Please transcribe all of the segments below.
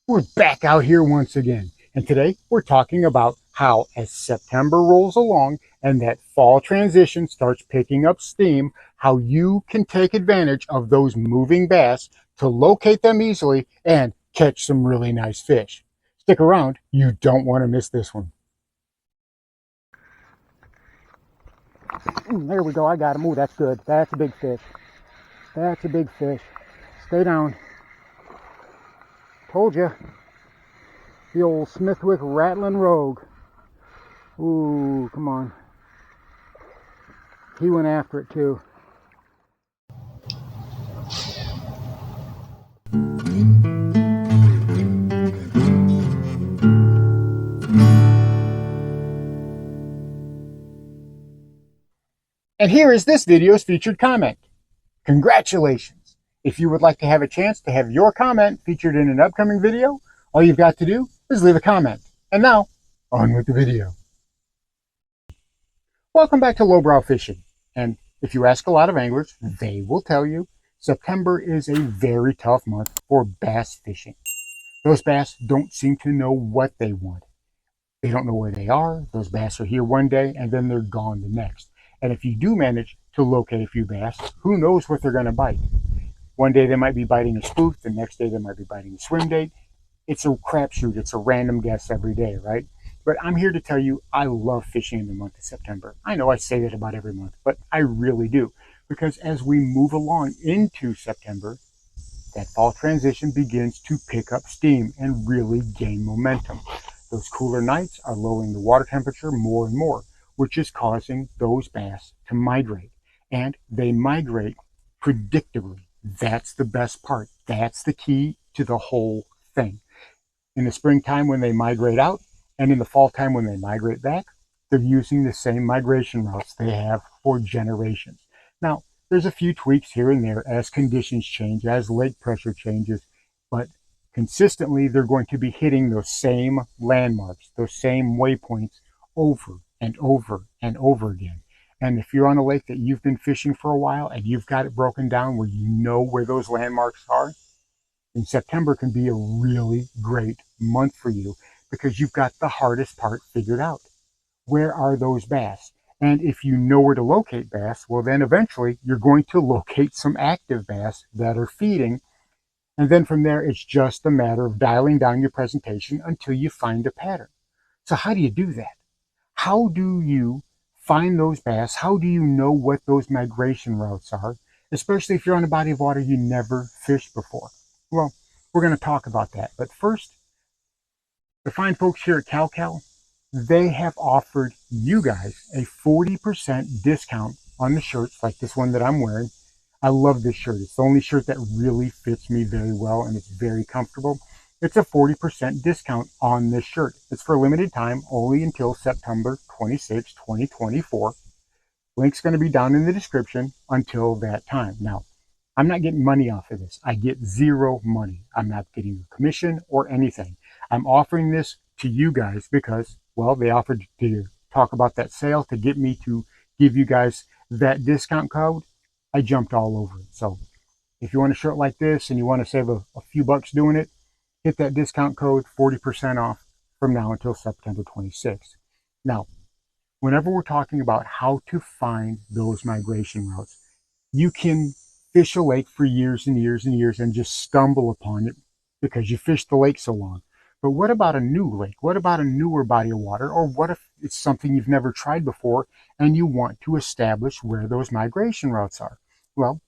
We're back out here once again, and today we're talking about how as September rolls along and that fall transition starts picking up steam, how you can take advantage of those moving bass to locate them easily and catch some really nice fish. Stick around, you don't want to miss this one. There we go, I got him. Ooh, that's good. That's a big fish. That's a big fish. Stay down. Told you. The old Smithwick Rattling Rogue. Ooh, come on. He went after it too. And here is this video's featured comment. Congratulations! If you would like to have a chance to have your comment featured in an upcoming video, all you've got to do is leave a comment. And now, on with the video. Welcome back to Lowbrow Fishing. And if you ask a lot of anglers, they will tell you September is a very tough month for bass fishing. Those bass don't seem to know what they want. They don't know where they are. Those bass are here one day and then they're gone the next. And if you do manage to locate a few bass, who knows what they're going to bite. One day they might be biting a spook, the next day they might be biting a swim bait. It's a crapshoot. It's a random guess every day, right? But I'm here to tell you I love fishing in the month of September. I know I say that about every month, but I really do. Because as we move along into September, that fall transition begins to pick up steam and really gain momentum. Those cooler nights are lowering the water temperature more and more, which is causing those bass to migrate. And they migrate predictably. That's the best part. That's the key to the whole thing. In the springtime when they migrate out, and in the fall time when they migrate back, they're using the same migration routes they have for generations. Now, there's a few tweaks here and there as conditions change, as lake pressure changes, but consistently they're going to be hitting those same landmarks, those same waypoints over and over and over again. And if you're on a lake that you've been fishing for a while and you've got it broken down where you know where those landmarks are, then September can be a really great month for you because you've got the hardest part figured out. Where are those bass? And if you know where to locate bass, well then eventually you're going to locate some active bass that are feeding. And then from there, it's just a matter of dialing down your presentation until you find a pattern. So how do you do that? How do you find those bass? How do you know what those migration routes are? Especially if you're on a body of water you never fished before. Well, we're going to talk about that. But first, the fine folks here at KalKal, they have offered you guys a 40% discount on the shirts like this one that I'm wearing. I love this shirt. It's the only shirt that really fits me very well and it's very comfortable. It's a 40% discount on this shirt. It's for a limited time, only until September 26, 2024. Link's going to be down in the description until that time. Now, I'm not getting money off of this. I get zero money. I'm not getting a commission or anything. I'm offering this to you guys because, well, they offered to talk about that sale to get me to give you guys that discount code. I jumped all over it. So if you want a shirt like this and you want to save a few bucks doing it, hit that discount code, 40% off from now until September 26th. Now, whenever we're talking about how to find those migration routes, you can fish a lake for years and years and years and just stumble upon it because you fished the lake so long. But what about a new lake? What about a newer body of water? Or what if it's something you've never tried before and you want to establish where those migration routes are? Well,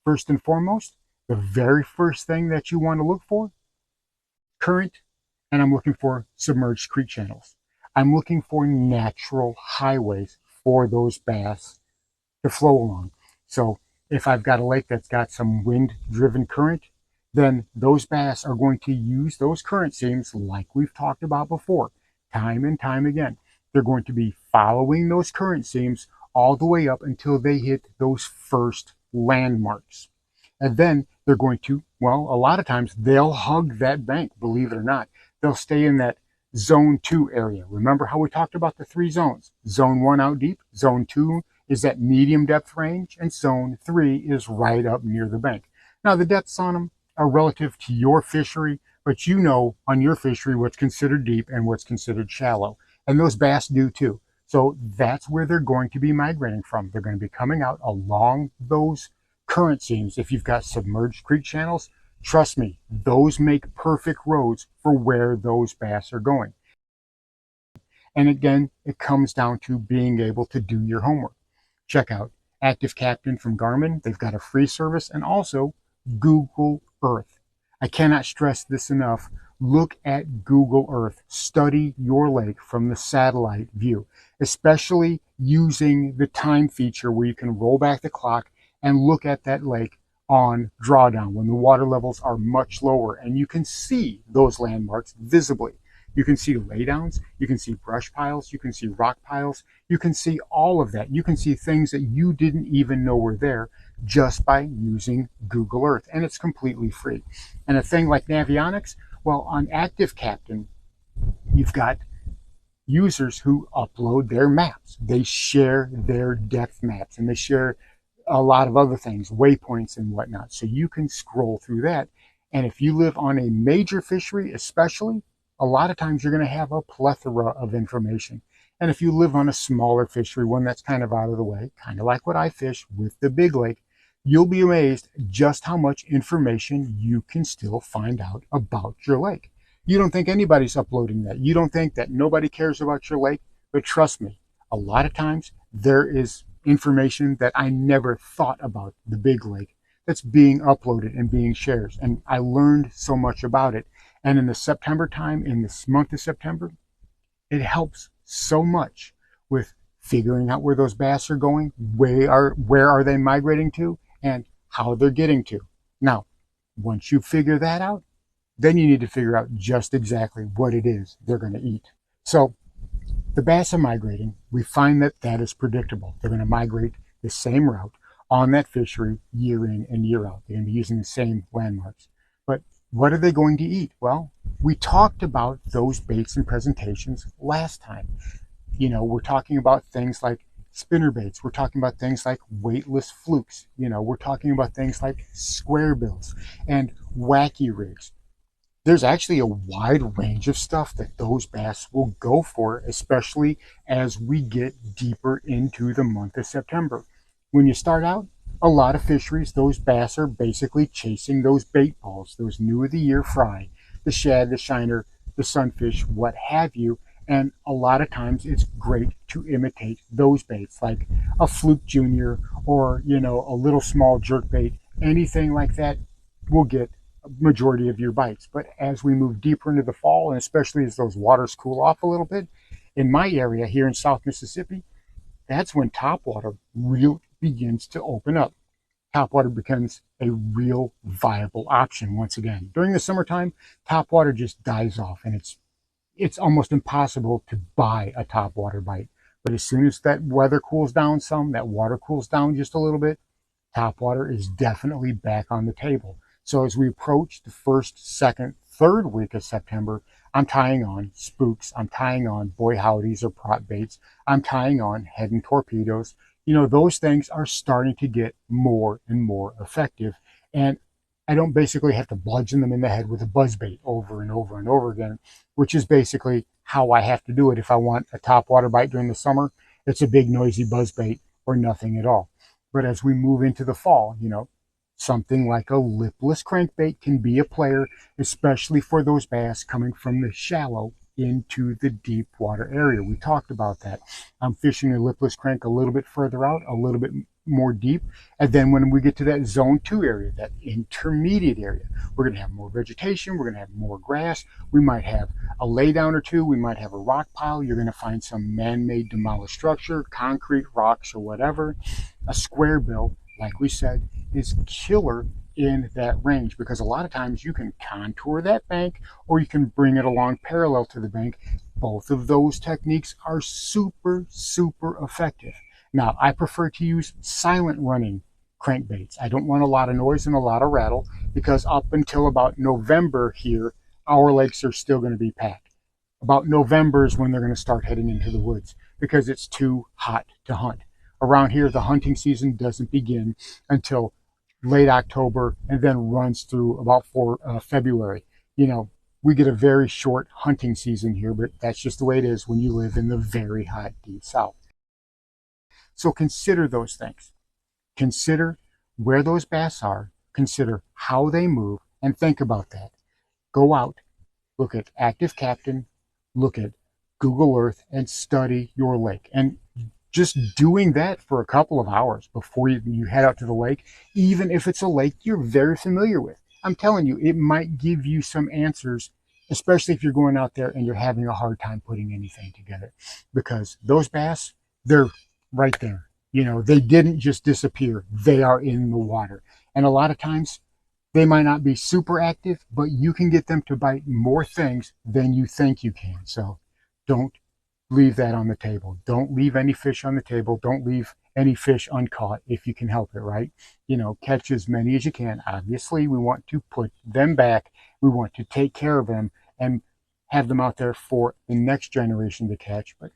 first and foremost, the very first thing that you want to look for, current, and I'm looking for submerged creek channels. I'm looking for natural highways for those bass to flow along. So if I've got a lake that's got some wind-driven current, then those bass are going to use those current seams like we've talked about before, time and time again. They're going to be following those current seams all the way up until they hit those first landmarks. And then they're going to, well, a lot of times they'll hug that bank, believe it or not. They'll stay in that zone 2 area. Remember how we talked about the 3 zones? Zone 1 out deep, zone 2 is that medium depth range, and zone 3 is right up near the bank. Now the depths on them are relative to your fishery, but you know on your fishery what's considered deep and what's considered shallow. And those bass do too. So that's where they're going to be migrating from. They're going to be coming out along those current seams. If you've got submerged creek channels, trust me, those make perfect roads for where those bass are going. And again, it comes down to being able to do your homework. Check out Active Captain from Garmin. They've got a free service, and also Google Earth. I cannot stress this enough. Look at Google Earth. Study your lake from the satellite view, especially using the time feature where you can roll back the clock and look at that lake on drawdown when the water levels are much lower, and you can see those landmarks visibly. You can see laydowns, you can see brush piles, you can see rock piles, you can see all of that. You can see things that you didn't even know were there just by using Google Earth, and it's completely free. And a thing like Navionics, well, on Active Captain, you've got users who upload their maps. They share their depth maps, and they share a lot of other things, waypoints and whatnot. So you can scroll through that. And if you live on a major fishery, especially, a lot of times you're going to have a plethora of information. And if you live on a smaller fishery, one that's kind of out of the way, kind of like what I fish with the big lake, you'll be amazed just how much information you can still find out about your lake. You don't think anybody's uploading that. You don't think that nobody cares about your lake, but trust me, a lot of times there is information that I never thought about the big lake that's being uploaded and being shared. And I learned so much about it. And in the September time, in this month of September, it helps so much with figuring out where those bass are going, where are they migrating to, and how they're getting to. Now, once you figure that out, then you need to figure out just exactly what it is they're going to eat. So the bass are migrating. We find that that is predictable. They're going to migrate the same route on that fishery year in and year out. They're going to be using the same landmarks. But what are they going to eat? Well, we talked about those baits and presentations last time. You know, we're talking about things like spinner baits. We're talking about things like weightless flukes. You know, we're talking about things like square bills and wacky rigs. There's actually a wide range of stuff that those bass will go for, especially as we get deeper into the month of September. When you start out, a lot of fisheries, those bass are basically chasing those bait balls, those new of the year fry, the shad, the shiner, the sunfish, what have you. And a lot of times it's great to imitate those baits, like a fluke junior or, you know, a little small jerk bait. Anything like that will get a majority of your bites. But as we move deeper into the fall, and especially as those waters cool off a little bit, in my area here in South Mississippi, that's when topwater really begins to open up. Topwater becomes a real viable option once again. During the summertime, topwater just dies off, and it's almost impossible to buy a topwater bite. But as soon as that weather cools down some, that water cools down just a little bit, topwater is definitely back on the table. So as we approach the first, second, third week of September, I'm tying on spooks, I'm tying on boy howdies or prop baits, I'm tying on head and torpedoes. You know, those things are starting to get more and more effective. And I don't basically have to bludgeon them in the head with a buzz bait over and over and over again, which is basically how I have to do it. If I want a topwater bite during the summer, it's a big noisy buzz bait or nothing at all. But as we move into the fall, you know, something like a lipless crankbait can be a player, especially for those bass coming from the shallow into the deep water area. We talked about that. I'm fishing a lipless crank a little bit further out, a little bit more deep. And then when we get to that zone 2 area, that intermediate area, we're going to have more vegetation. We're going to have more grass. We might have a laydown or two. We might have a rock pile. You're going to find some man-made demolished structure, concrete, rocks, or whatever. A square bill, like we said, is killer in that range, because a lot of times you can contour that bank or you can bring it along parallel to the bank. Both of those techniques are super, super effective. Now, I prefer to use silent running crankbaits. I don't want a lot of noise and a lot of rattle, because up until about November here, our lakes are still going to be packed. About November is when they're going to start heading into the woods, because it's too hot to hunt. Around here, the hunting season doesn't begin until late October and then runs through about February. You know, we get a very short hunting season here, but that's just the way it is when you live in the very hot, deep South. So consider those things. Consider where those bass are, consider how they move, and think about that. Go out, look at Active Captain, look at Google Earth, and study your lake. And just doing that for a couple of hours before you head out to the lake, even if it's a lake you're very familiar with, I'm telling you, it might give you some answers, especially if you're going out there and you're having a hard time putting anything together. Because those bass, they're right there. You know, they didn't just disappear, they are in the water. And a lot of times, they might not be super active, but you can get them to bite more things than you think you can. So don't leave that on the table. Don't leave any fish on the table. Don't leave any fish uncaught if you can help it, right? You know, catch as many as you can. Obviously, we want to put them back. We want to take care of them and have them out there for the next generation to catch, but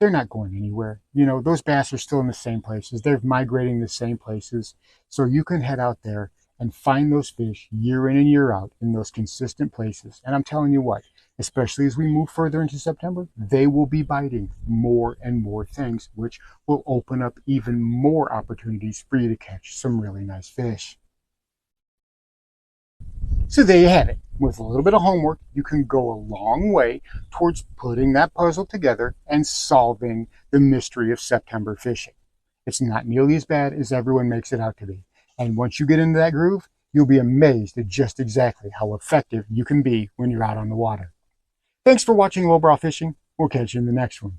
they're not going anywhere. You know, those bass are still in the same places. They're migrating the same places. So you can head out there and find those fish year in and year out in those consistent places. And I'm telling you what, especially as we move further into September, they will be biting more and more things, which will open up even more opportunities for you to catch some really nice fish. So there you have it. With a little bit of homework, you can go a long way towards putting that puzzle together and solving the mystery of September fishing. It's not nearly as bad as everyone makes it out to be. And once you get into that groove, you'll be amazed at just exactly how effective you can be when you're out on the water. Thanks for watching Lowbrow Fishing. We'll catch you in the next one.